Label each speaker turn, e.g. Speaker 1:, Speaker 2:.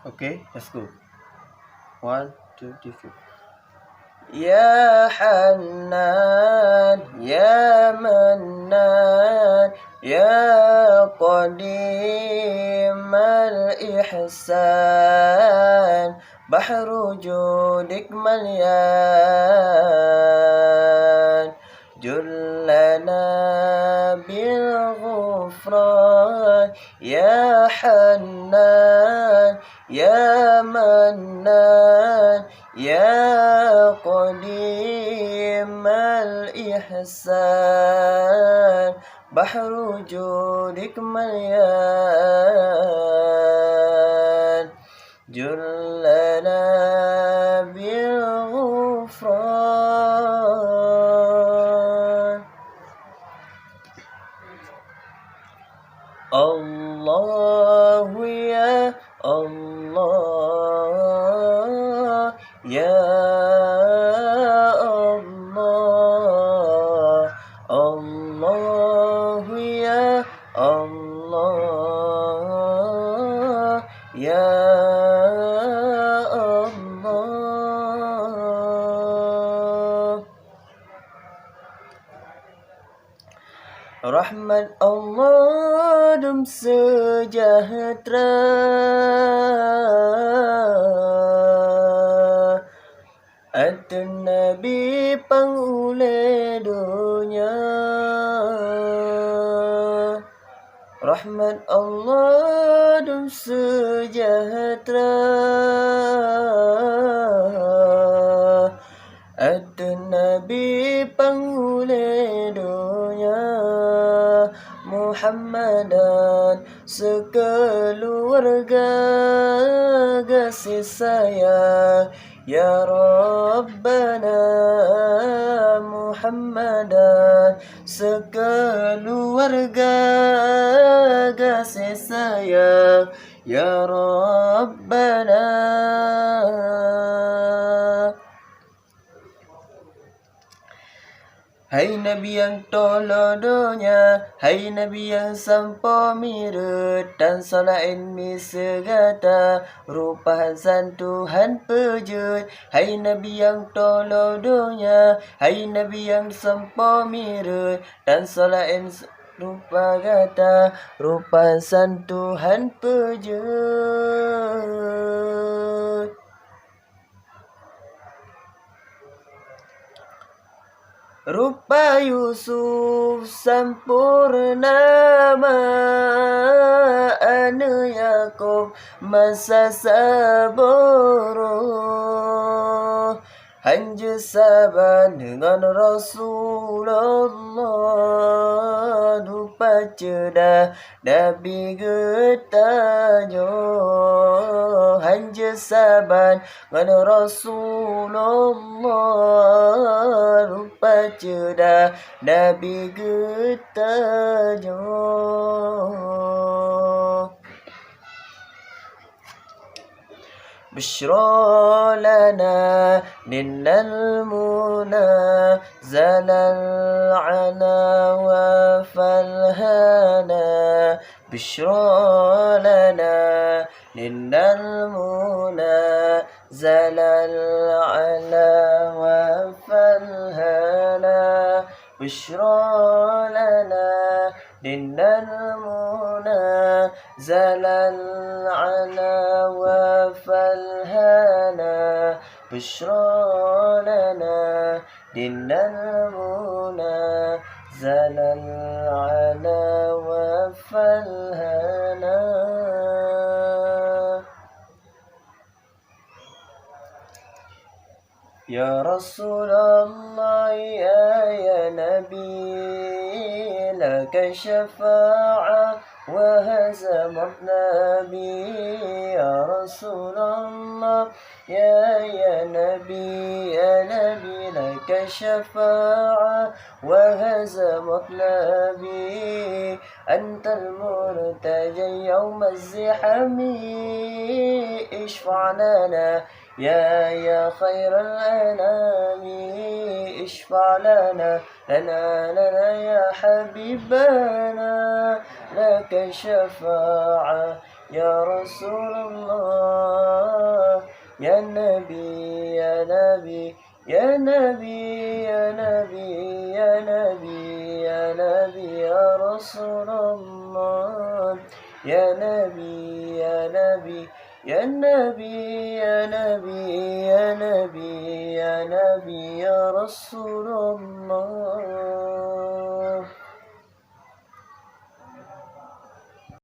Speaker 1: Okay, let's go. 1, 2, 3, 4. يا حنان يا منان يا قديم الإحسان بحر جودك مليان جلنا بالغفران يا حنان يا منان يا قديم الإحسان بحر جودك مليان جلنا بالغفران الله يا الله يا الله الله يا الله يا الله Rahmat Allah dum sejahtera Atun Nabi pangule dunia Rahmat Allah dum sejahtera Atun Nabi pangule dunia Muhammadan sekeluarga kasih sayang Ya Rabbana Muhammadan sekeluarga kasih sayang Ya Rabbana Hai Nabi yang tolong dunia, hai Nabi yang sampo mirut dan solain misegata rupa Hasan Tuhan pejut. Hai Nabi yang tolong dunia, hai Nabi yang sampo mirut dan solain rupa gata rupa Hasan Tuhan pejut. Rupa Yusuf sempurna anu Yakub masa saboro hanya sabar dengan Rasulullah rupa cedah Nabi getanyo hanya sabar dengan Rasulullah rupa cedah Nabi getanyo بشرى لنا نلنا المنى زل العنا وفالهنا بشرى لنا نلنا المنى زل العنا وفالهنا بشرى لنا نلنا المنى زل العنا وفالهنا بشرى لنا نلنا المنى زل العنا وفالهنا يا رسول الله يا نبي لك شفاعة وهزمت نبي يا رسول الله يا نبي لك شفاعة وهزمت نبي أنت المرتجى يوم الزحام اشفع لنا يا خير الأنام اشفع لنا يا حبيبنا لك شفاعة يا رسول الله يا نبي يا نبي يا نبي يا نبي يا نبي يا نبي يا رسول الله يا نبي يا نبي يا نبي يا نبي يا نبي يا نبي يا رسول الله